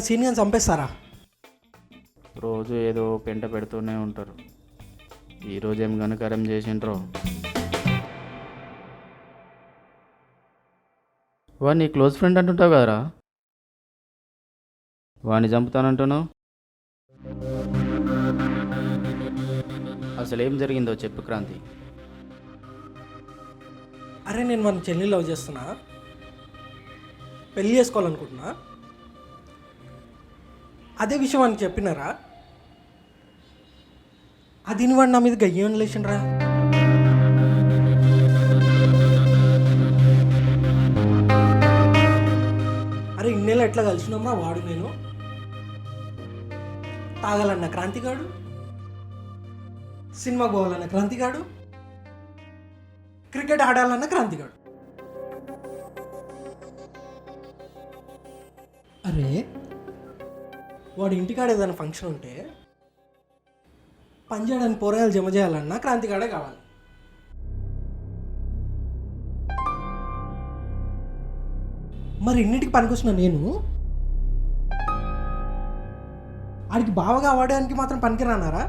ఎవరైనా సీనియర్ చంపేస్తారా? రోజు ఏదో పెంట పెడుతూనే ఉంటారు. ఈరోజు ఏం ఘనకార్యం చేసిండ్రో. వాడు నీ క్లోజ్ ఫ్రెండ్ అంటుంటావు కదరా, వాడిని చంపుతానంటున్నావు. అసలు ఏం జరిగిందో చెప్పు క్రాంతి. అరే నేను మన చెల్లి లవ్ చేస్తున్నా, పెళ్ళి చేసుకోవాలనుకుంటున్నా. అదే విషయం అని చెప్పినారా? అది వాడు నా మీద గయ్యం లేచిండ్రా. అరే ఇన్నేళ్ళు ఎట్లా కలిసినామా వాడు నేను. తాగాలన్న క్రాంతిగాడు, సినిమాకి పోవాలన్న క్రాంతిగాడు, క్రికెట్ ఆడాలన్న క్రాంతిగాడు. అరే వాడు ఇంటికాడ ఏదైనా ఫంక్షన్ ఉంటే పని చేయడానికి పోరాయాలు జమ చేయాలన్నా క్రాంతిగాడే కావాలి. మరి ఇన్నిటికి పనికొస్తున్నా నేను ఆడికి బావగా వాడడానికి మాత్రం పనికిరానారా?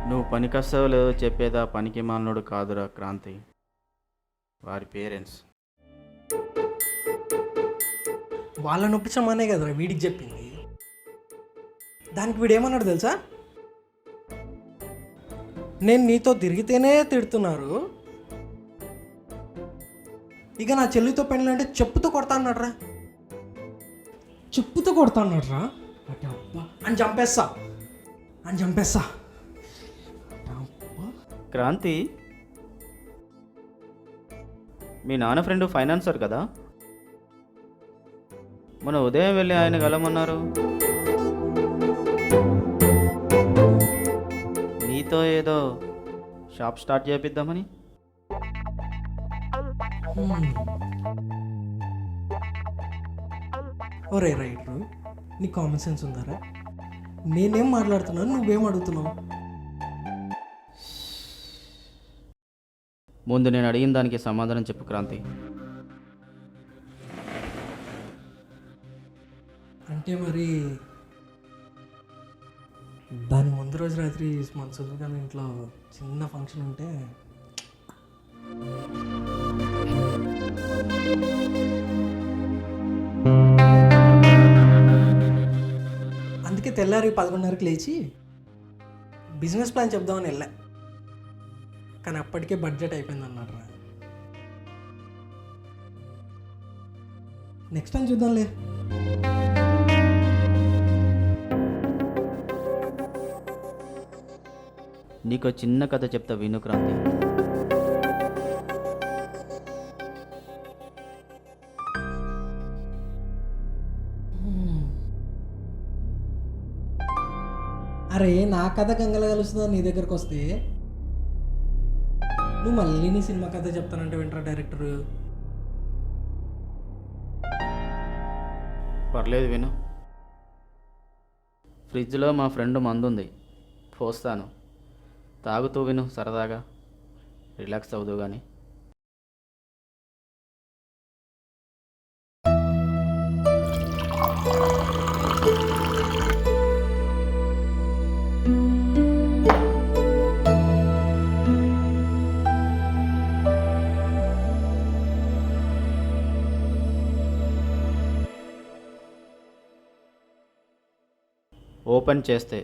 నువ్వు పనికొస్తావో లేదో చెప్పేదా పనికి మాలినోడు కాదురా క్రాంతి, వారి పేరెంట్స్. వాళ్ళని ఒప్పించమనే కదరా వీడికి చెప్పింది. దానికి వీడు ఏమన్నాడు తెలుసా? నేను నీతో తిరిగితేనే తిడుతున్నారు, ఇక నా చెల్లితో పెళ్ళి అంటే చెప్పుతో కొడతా అన్నాడ్రా. చెప్పుతో కొడతా అన్నాడ్రా. అని చంపేస్తా, అని చంపేస్తా. క్రాంతి, మీ నాన్న ఫ్రెండ్ ఫైనాన్సర్ కదా, మన ఉదయం వెళ్ళి ఆయన కలమన్నారు. నీతో ఏదో షాప్ స్టార్ట్ చేపిద్దామని. ఒరే రైట్, నీ కామన్ సెన్స్ ఉందారా? నేనేం మాట్లాడుతున్నాను, నువ్వేం అడుగుతున్నావు? ముందు నేను అడిగిన దానికి సమాధానం చెప్పు క్రాంతి. అంటే మరి దాని ముందు రోజు రాత్రి మన సులువుగా ఇంట్లో చిన్న ఫంక్షన్ ఉంటే అందుకే తెల్లారి 11:30కి లేచి బిజినెస్ ప్లాన్ చెప్దామని వెళ్ళా. కానీ అప్పటికే బడ్జెట్ అయిపోయింది అన్నాడు రా. నెక్స్ట్ టైం చూద్దాంలే. నీకు చిన్న కథ చెప్తా విను క్రాంతి. అరే నా కథ గంగల కలుస్తుందా నీ దగ్గరకు వస్తే? నువ్వు మళ్ళీ నీ సినిమా కథ చెప్తానంటే వింటరా డైరెక్టర్. పర్లేదు విను. ఫ్రిడ్జ్లో మా ఫ్రెండ్ మందుంది, పోస్తాను, తాగుతూ విను, సరదాగా రిలాక్స్ అవుదు కానీ. ఓపెన్ చేస్తే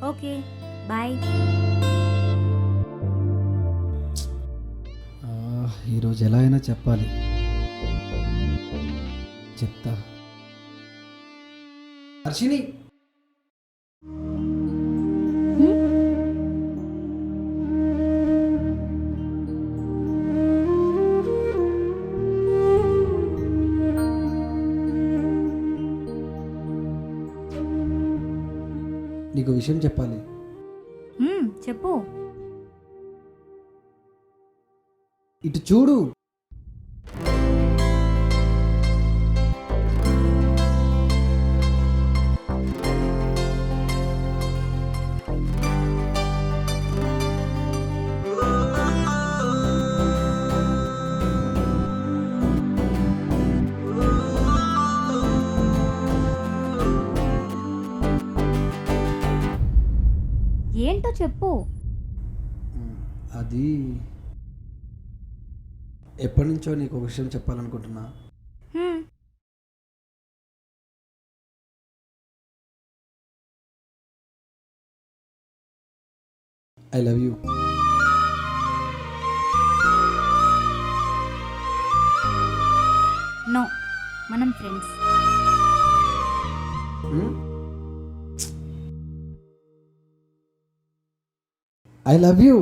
ఓకే బాయ్. ఈరోజు ఎలా అయినా చెప్పాలి. చెప్తా. హర్షిని, నీకు విషయం చెప్పాలి. చెప్పు. ఇటు చూడు. చెప్పు. అది ఎప్పటి నుంచో నీకు ఒక విషయం చెప్పాలనుకుంటున్నా. హ్మ్, ఐ లవ్ యూ. నో, మనం ఫ్రెండ్స్. I love you.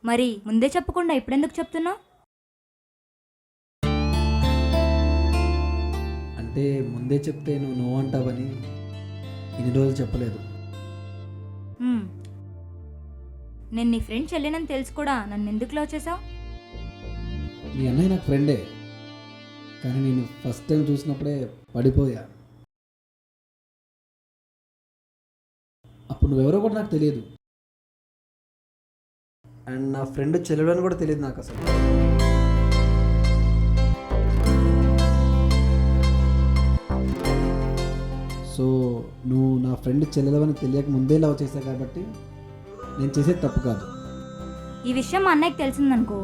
మరి ముందే చెప్పకుండా ఇప్పుడెందుకు చెప్తున్నావు? అంటే ముందే చెప్తే నువ్వు నో అంటావని ఇన్ని రోజులు చెప్పలేదు. నేను నీ ఫ్రెండ్ చెల్లినని తెలుసు కూడా నన్ను ఎందుకు లవ్ చేసావు? మీ అన్నయ్య నాకు ఫ్రెండే, కానీ నేను ఫస్ట్ టైం చూసినప్పుడే పడిపోయా. అప్పుడు నువ్వెవరో కూడా నాకు తెలియదు, అండ్ నా ఫ్రెండ్ చెల్లెడు అని కూడా తెలియదు నాకు అసలు. సో నువ్వు నా ఫ్రెండ్ చెల్లెలవని తెలియక ముందే లవ్ చేశా కాబట్టి నేను చేసేది తప్పు కాదు. ఈ విషయం మా అన్నయ్యకి తెలిసిందనుకో,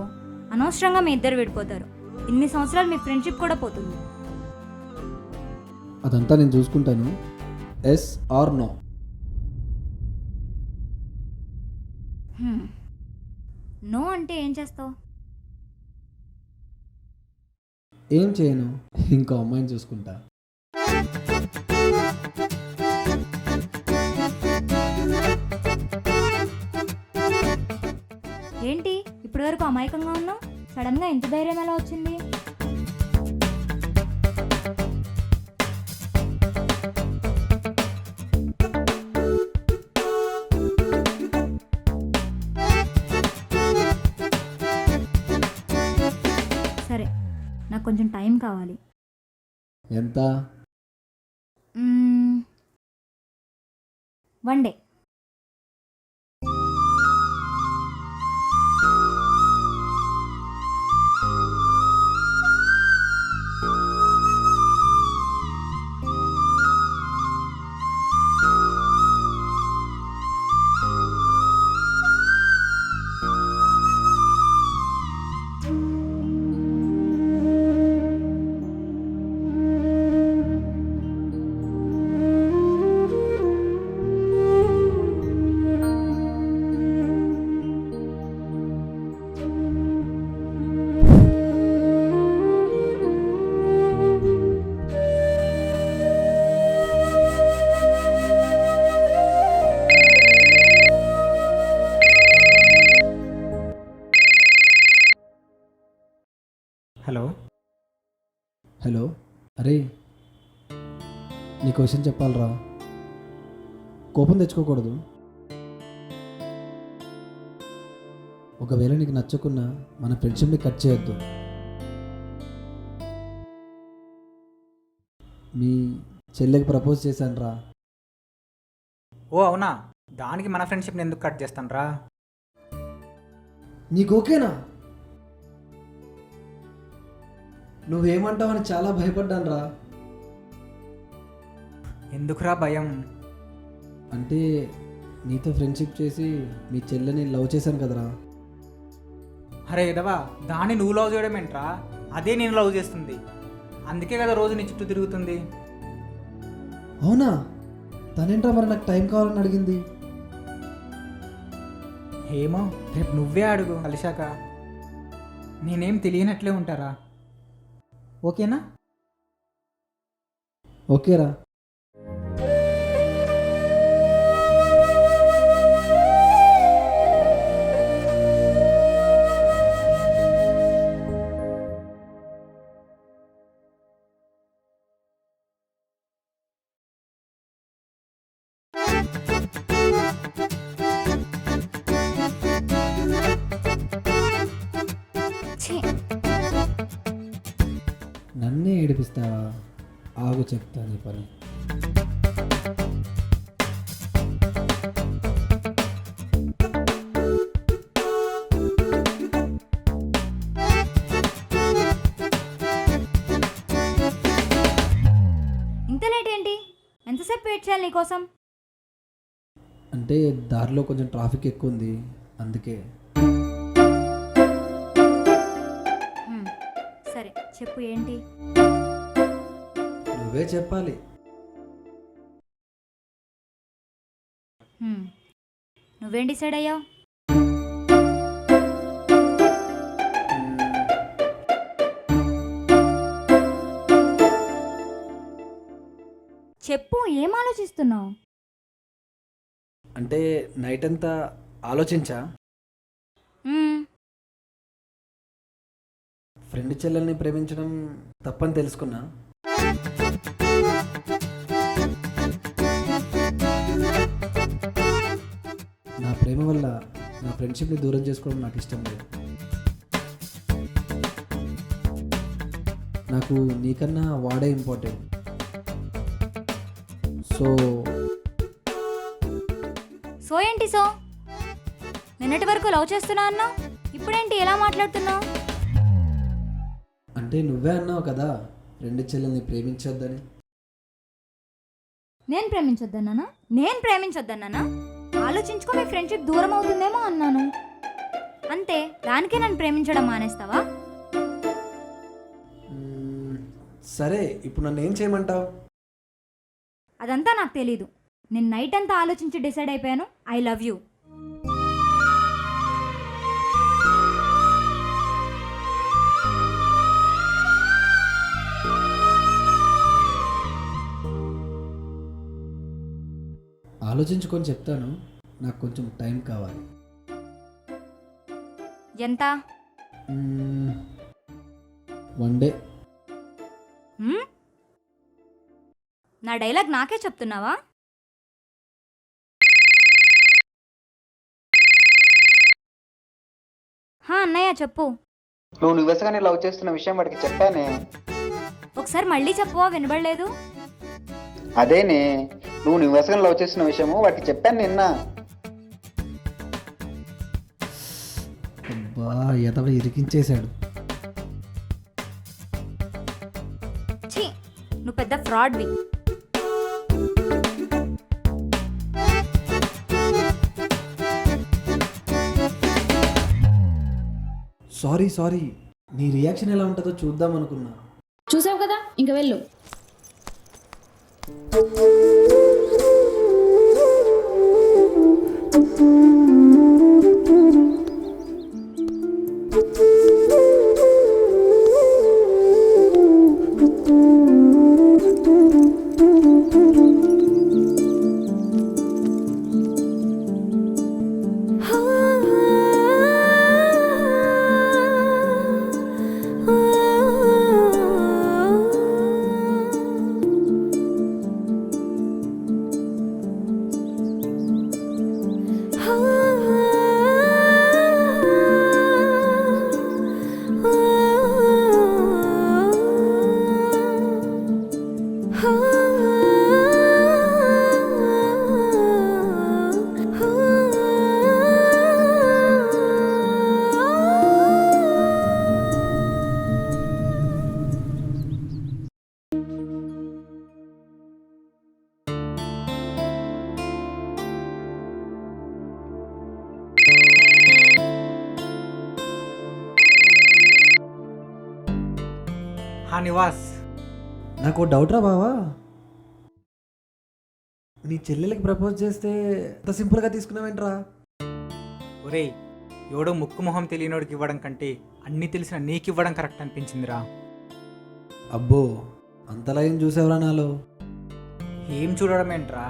అనవసరంగా మీ ఇద్దరు విడిపోతారు. ఇన్ని సంవత్సరాలు మీ ఫ్రెండ్షిప్ కూడా పోతుంది. అదంతా నేను చూసుకుంటాను. Yes are no? నో అంటే ఏం చేస్తావు? ఏం చేయను, ఇంకో అమ్మాయిని చూసుకుంటా. ఏంటి ఇప్పటి వరకు అమాయకంగా ఉన్నావు? సడన్గా ఇంత ధైర్యం ఎలా వచ్చింది? సరే, నాకు కొంచెం టైం కావాలి. ఎంత? 1 డే. హలో. హలో. అరే, నీకు విషయం చెప్పాలరా. కోపం తెచ్చుకోకూడదు. ఒకవేళ నీకు నచ్చకున్నా మన ఫ్రెండ్షిప్ని కట్ చేయొద్దు. మీ చెల్లెకి ప్రపోజ్ చేశాను రా. ఓ అవునా? దానికి మన ఫ్రెండ్షిప్ని ఎందుకు కట్ చేస్తాను రా? నీకు ఓకేనా? నువ్వేమంటావని చాలా భయపడ్డాను రా. ఎందుకురా భయం? అంటే నీతో ఫ్రెండ్షిప్ చేసి మీ చెల్లెని లవ్ చేశాను కదరా. అరే ఎదవా, దాన్ని నువ్వు లవ్ చేయడం ఏంట్రా? అదే నేను లవ్ చేస్తుంది. అందుకే కదా రోజు నీ చుట్టూ తిరుగుతుంది. అవునా? తనేంట్రా మరి నాకు టైం కావాలని అడిగింది? ఏమో, రేపు నువ్వే అడుగు కలిశాక. నేనేం తెలియనట్లే ఉంటారా? ఓకేనా? ఓకేరా. ఛీ, నన్నే ఏడిపిస్తావా? ఆగు, చెప్తా నీ పని. ఇంత లేట్ ఏంటి? ఎంతసేపు వెయిట్ చేయాలి నీకోసం? అంటే దారిలో కొంచెం ట్రాఫిక్ ఎక్కువ ఉంది, అందుకే. హ్మ్, సరే చెప్పు ఏంటి. నువ్వే చెప్పాలి. హ్మ్, నువ్వేం డిసైడ్ అయ్యావు. చెప్పు, ఏం ఆలోచిస్తున్నావు. అంటే నైట్ అంతా ఆలోచించా. ఫ్రెండ్ చెల్లెల్ని ప్రేమించడం తప్పని తెలుసుకున్నా. నా ప్రేమ వల్ల నా ఫ్రెండ్షిప్ని దూరం చేసుకోవడం నాకు ఇష్టం లేదు. నాకు నీకన్నా వాడే ఇంపార్టెంట్. సో సో ఏంటి సో, నిన్నటి వరకు లవ్ చేస్తున్నా అన్నావు, ఇప్పుడేంటి ఎలా మాట్లాడుతున్నావు. అంటే నువ్వే అన్నావు కదా ఫ్రెండ్ చెల్లెల్ని ప్రేమించొద్దని. నేను ప్రేమించొద్దన్నానా. ఆలోచించుకో, మీ ఫ్రెండ్షిప్ దూరం అవుతుందేమో అన్నాను అంతే. దానికే నన్ను ప్రేమించడం మానేస్తావా. సరే, ఇప్పుడు నన్ను ఏం చేయమంటావు? అదంతా నాకు తెలీదు. నేను నైట్ అంతా ఆలోచించి డిసైడ్ అయిపోయాను, ఐ లవ్ యూ. ఆలోచించుకొని చెప్తాను, నాకు కొంచెం టైం కావాలి. ఎంత. 1 డే. నా డైలాగ్ నాకే చెప్తున్నావా. అన్నయ్య చెప్పు. నువ్వు నివ్వెసగానే లవ్ చేస్తున్న విషయం వాడికి చెప్పానే. ఒకసారి మళ్ళీ చెప్పవా, వినబడలేదు. అదేనే, నువ్వు నివ్వెసగానే లవ్ చేస్తున్న విషయము వాడికి చెప్పాను నిన్న. అబ్బా, ఎదవ ఇరికించేశాడు. ఛీ, నువ్వు పెద్ద ఫ్రాడ్వి. సారీ, నీ రియాక్షన్ ఎలా ఉంటుందో చూద్దాం అనుకున్నా. చూసావు కదా, ఇంక వెళ్ళు. నివాస్, నాకు డౌట్ రా బావా, నీ చెల్లెలకి ప్రపోజ్ చేస్తే అంత సింపుల్గా తీసుకున్నావేంట్రా? ఒరేయ్, ఎవడో ముక్కు మొహం తెలియనోడికి ఇవ్వడం కంటే అన్నీ తెలిసిన నీకు ఇవ్వడం కరెక్ట్ అనిపించిందిరా. అబ్బో, అంతలా ఏం చూసావురా నాలో? ఏం చూడడం ఏంట్రా,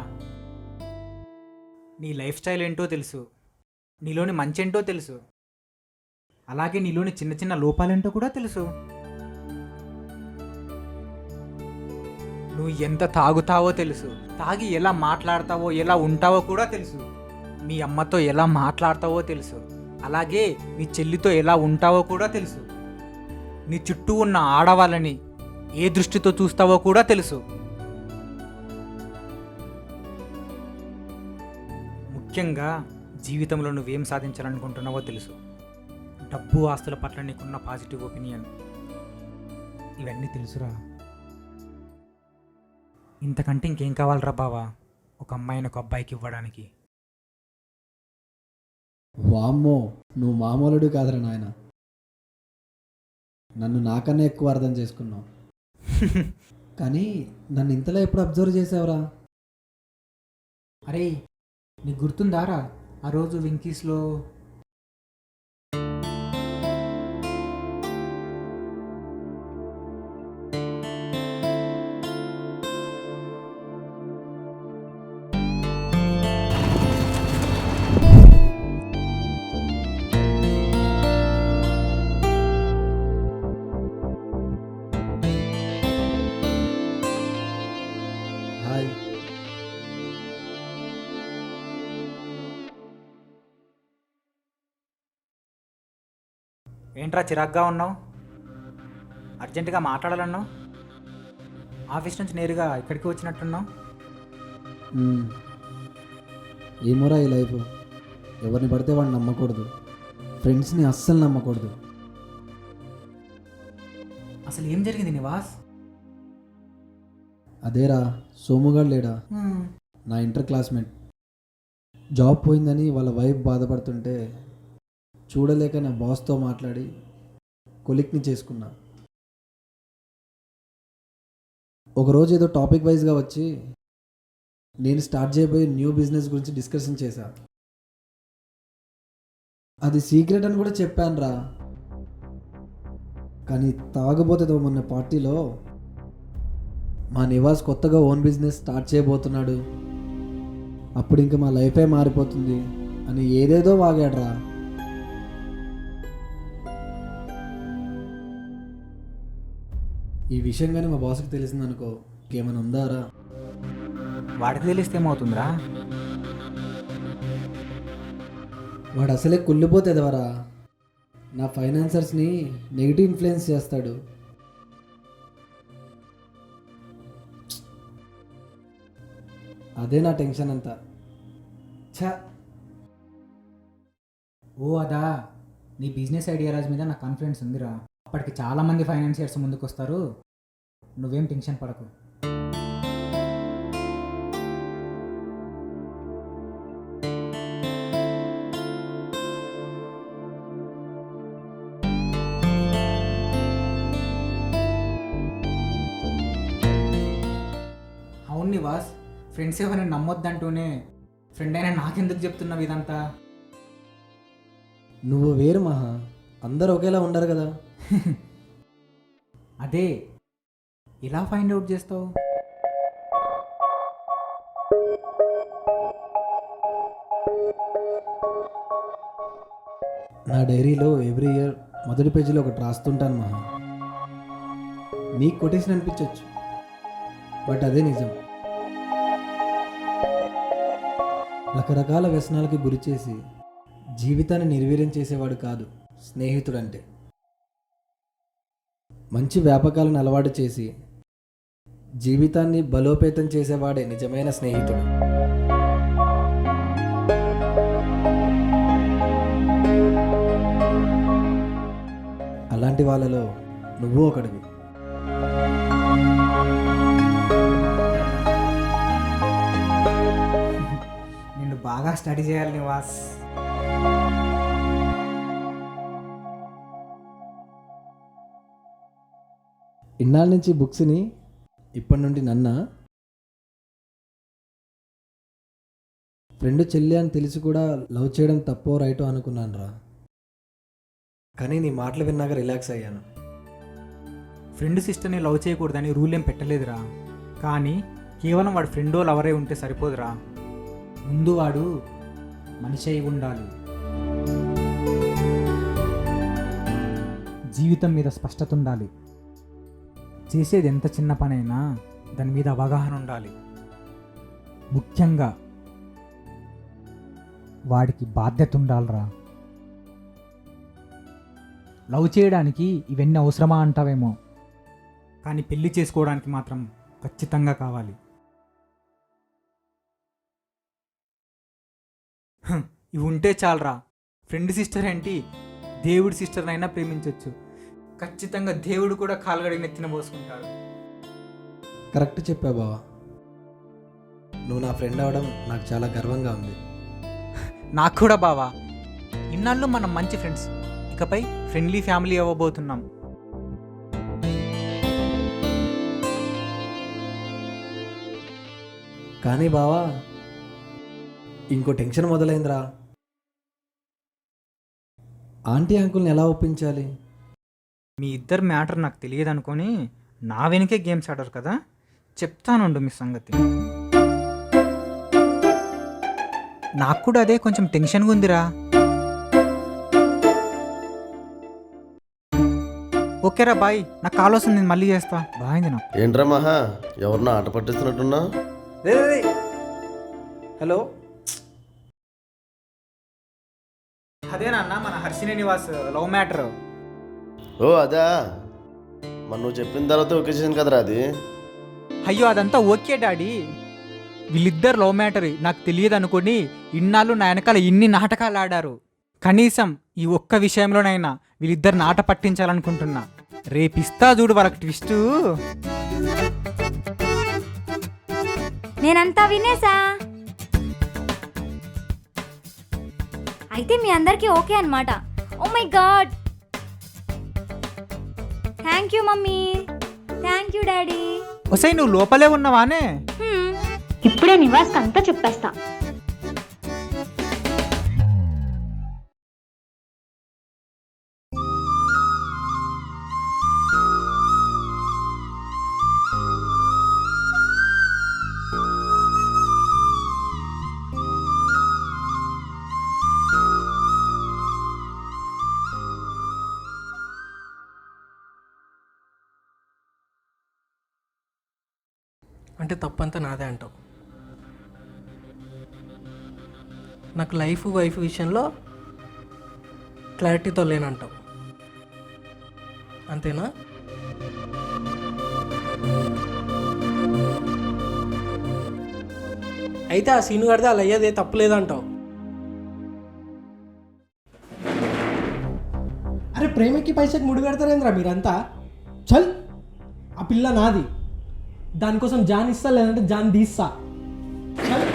నీ లైఫ్ స్టైల్ ఏంటో తెలుసు, నీలోని మంచి ఏంటో తెలుసు, అలాగే నీలోని చిన్న చిన్న లోపాలేంటో కూడా తెలుసు. నువ్వు ఎంత తాగుతావో తెలుసు, తాగి ఎలా మాట్లాడతావో ఎలా ఉంటావో కూడా తెలుసు, మీ అమ్మతో ఎలా మాట్లాడతావో తెలుసు, అలాగే నీ చెల్లితో ఎలా ఉంటావో కూడా తెలుసు, నీ చుట్టూ ఉన్న ఆడవాళ్ళని ఏ దృష్టితో చూస్తావో కూడా తెలుసు. ముఖ్యంగా జీవితంలో నువ్వేం సాధించాలనుకుంటున్నావో తెలుసు. డబ్బు ఆస్తుల పట్ల నీకున్న పాజిటివ్ ఒపీనియన్, ఇవన్నీ తెలుసురా. ఇంతకంటే ఇంకేం కావాలరా బావా ఒక అమ్మాయిని ఒక అబ్బాయికి ఇవ్వడానికి. వామ్మో, నువ్వు మామూలుడు కాదురా నాయన. నన్ను నాకన్నా ఎక్కువ అర్థం చేసుకున్నావు. కానీ నన్ను ఇంతలో ఎప్పుడు అబ్జర్వ్ చేసావురా? అరే, నీకు గుర్తుందారా ఆ రోజు వింకీస్లో? హాయ్. ఏంట్రా చిరాగ్గా ఉన్నావు? అర్జెంటుగా మాట్లాడాలన్నావు? ఆఫీస్ నుంచి నేరుగా ఇక్కడికి వచ్చినట్టున్నావు. మ్మ్. ఏమోరా ఈ లైఫ్. ఎవరిని పడితే వాడిని నమ్మకూడదు, ఫ్రెండ్స్ని అస్సలు నమ్మకూడదు. అసలు ఏం జరిగింది నివాస్? అదేరా, సోముగాడు లేడా, నా ఇంటర్ క్లాస్మేట్. జాబ్ పోయిందని వాళ్ళ వైఫ్ బాధపడుతుంటే చూడలేక నా బాస్తో మాట్లాడి కొలిక్ని చేసుకున్నా. ఒకరోజు ఏదో టాపిక్ వైజ్గా వచ్చి నేను స్టార్ట్ చేయబోయే న్యూ బిజినెస్ గురించి డిస్కషన్ చేశా. అది సీక్రెట్ అని కూడా చెప్పాను రా. కానీ తాగబోతే మొన్న పార్టీలో మా నివాస్ కొత్తగా ఓన్ బిజినెస్ స్టార్ట్ చేయబోతున్నాడు, అప్పుడు ఇంకా మా లైఫే మారిపోతుంది అని ఏదేదో వాగాడ్రా. ఈ విషయం కానీ మా బాస్కి తెలిసిందనుకో, ఇంకేమైనా ఉందారా? వాడికి తెలిస్తే ఏమవుతుందిరా? వాడు అసలే కుళ్ళిపోతేదవరా. నా ఫైనాన్సర్స్ని నెగిటివ్ ఇన్ఫ్లుయెన్స్ చేస్తాడు. అదే నా టెన్షన్ అంతా. ఛా. ఓ అదా, నీ బిజినెస్ ఐడియాలజీ మీద నాకు కాన్ఫిడెన్స్ ఉందిరా. అప్పటికి చాలామంది ఫైనాన్షియర్స్ ముందుకు వస్తారు, నువ్వేం టెన్షన్ పడకు. అవును నివాస్, ఫ్రెండ్స్ ఎవరైనా నమ్మొద్దంటూనే ఫ్రెండ్ అయినా నాకెందుకు చెప్తున్నావు ఇదంతా? నువ్వు వేరు మహా, అందరూ ఒకేలా ఉండరు కదా. అదే, ఎలా ఫైండ్ అవుట్ చేస్తావు? నా డైరీలో ఎవ్రీ ఇయర్ మొదటి పేజీలో ఒకటి రాస్తుంటాను మహా. నీకు కొటేషన్ అనిపించవచ్చు, బట్ అదే నిజం. రకరకాల వ్యసనాలకి గురి చేసి జీవితాన్ని నిర్వీర్యం చేసేవాడు కాదు స్నేహితుడంటే. మంచి వ్యాపకాలను అలవాటు చేసి జీవితాన్ని బలోపేతం చేసేవాడే నిజమైన స్నేహితుడు. అలాంటి వాళ్ళలో నువ్వు ఒకడివి. నిన్ను బాగా స్టడీ చేయాలి నివాస్. ఇన్నాళ్ళ నుంచి బుక్స్ని, ఇప్పటి నుండి నన్నా. ఫ్రెండ్ చెల్లి అని తెలిసి కూడా లవ్ చేయడం తప్పో రైటో అనుకున్నాను రా. కానీ నీ మాటలు విన్నాక రిలాక్స్ అయ్యాను. ఫ్రెండ్ సిస్టర్ని లవ్ చేయకూడదని రూల్ ఏం పెట్టలేదురా. కానీ కేవలం వాడు ఫ్రెండో లవరే ఉంటే సరిపోదురా. ముందు వాడు మనిషి అయి ఉండాలి, జీవితం మీద స్పష్టత ఉండాలి, చేసేది ఎంత చిన్న పనైనా దాని మీద అవగాహన ఉండాలి. ముఖ్యంగా వాడికి బాధ్యత ఉండాలిరా. లవ్ చేయడానికి ఇవన్నీ అవసరమా అంటావేమో, కానీ పెళ్లి చేసుకోవడానికి మాత్రం ఖచ్చితంగా కావాలి. ఇవి ఉంటే చాలరా. ఫ్రెండ్ సిస్టర్ ఏంటి, దేవుడి సిస్టర్నైనా ప్రేమించవచ్చు. ఖచ్చితంగా దేవుడు కూడా కాలుగడిగిన నెత్తిన పోసుకుంటాడు. కరెక్ట్ చెప్పావు బావా. నువ్వు నా ఫ్రెండ్ అవడం నాకు చాలా గర్వంగా ఉంది. నాకు కూడా బావా, ఇన్నాళ్ళు మనం మంచి ఫ్రెండ్స్, ఇకపై ఫ్రెండ్లీ ఫ్యామిలీ అవ్వబోతున్నాం. కానీ బావా ఇంకో టెన్షన్ మొదలైందిరా. ఆంటీ అంకుల్ని ఎలా ఒప్పించాలి? మీ ఇద్దరు మ్యాటర్ నాకు తెలియదు అనుకొని నా వెనుకే గేమ్స్ ఆడారు కదా, చెప్తానుండు మీ సంగతి. నాకు కూడా అదే కొంచెం టెన్షన్గా ఉందిరా. ఓకేరా బాయ్, నాకు కాల్ వస్తుంది, నేను మళ్ళీ చేస్తా. బాగుంది నాకు. ఏంట్రా మహా, ఎవరినో ఆట పట్టిస్తున్నట్టున్నా? రే రే రే. హలో, అదేనన్నా మన హర్షిని నివాస్ లవ్ మ్యాటర్. ఓ అదా, మరి నువ్వు చెప్పిన తర్వాత ఓకే చేసాను కదరా అది. అయ్యో అదంతా ఓకే డాడీ, వీళ్ళిద్దరు లవ్ మ్యాటర్ నాకు తెలియదు అనుకుని ఇన్నాళ్ళు నా వెనకాల ఇన్ని నాటకాలు ఆడారు. కనీసం ఈ ఒక్క విషయంలోనైనా వీళ్ళిద్దరు నాట పట్టించాలనుకుంటున్నా. రేపిస్తా చూడు వాళ్ళకి ట్విస్టు. నేనంతా వినేసా. అయితే మీ అందరికీ ఓకే అన్నమాట. Oh my God, thank you mummy, thank you daddy. ఒసై నువ్వు లోపలే ఉన్నావానే? ఇప్పుడే నివాస్కి అంతా చెప్పేస్తా. అంటే తప్పంతా నాదే అంటావు. నాకు లైఫ్ వైఫ్ విషయంలో క్లారిటీతో లేనంటావు, అంతేనా? అయితే ఆ సీను కడితే అలా అయ్యేదే తప్పులేదంటావు. అరే ప్రేమకి పైసకి ముడి పెడతారేంద్రా మీరంతా? చల్, ఆ పిల్ల నాది, దానికోసం జాన్ ఇస్తా, లేదంటే జాన్ తీస్తా. చల్,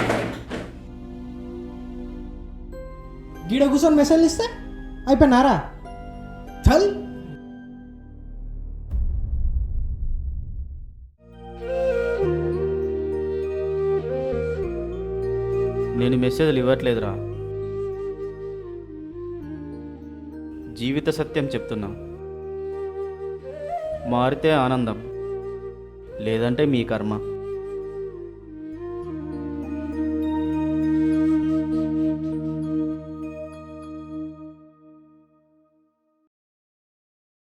గీడ కూర్చొని మెసేజ్ ఇస్తే అయిపోయినారా? చల్. నేను మెసేజ్లు ఇవ్వట్లేదురా, జీవిత సత్యం చెప్తున్నా. మారితే ఆనందం, లేదంటే మీ కర్మ.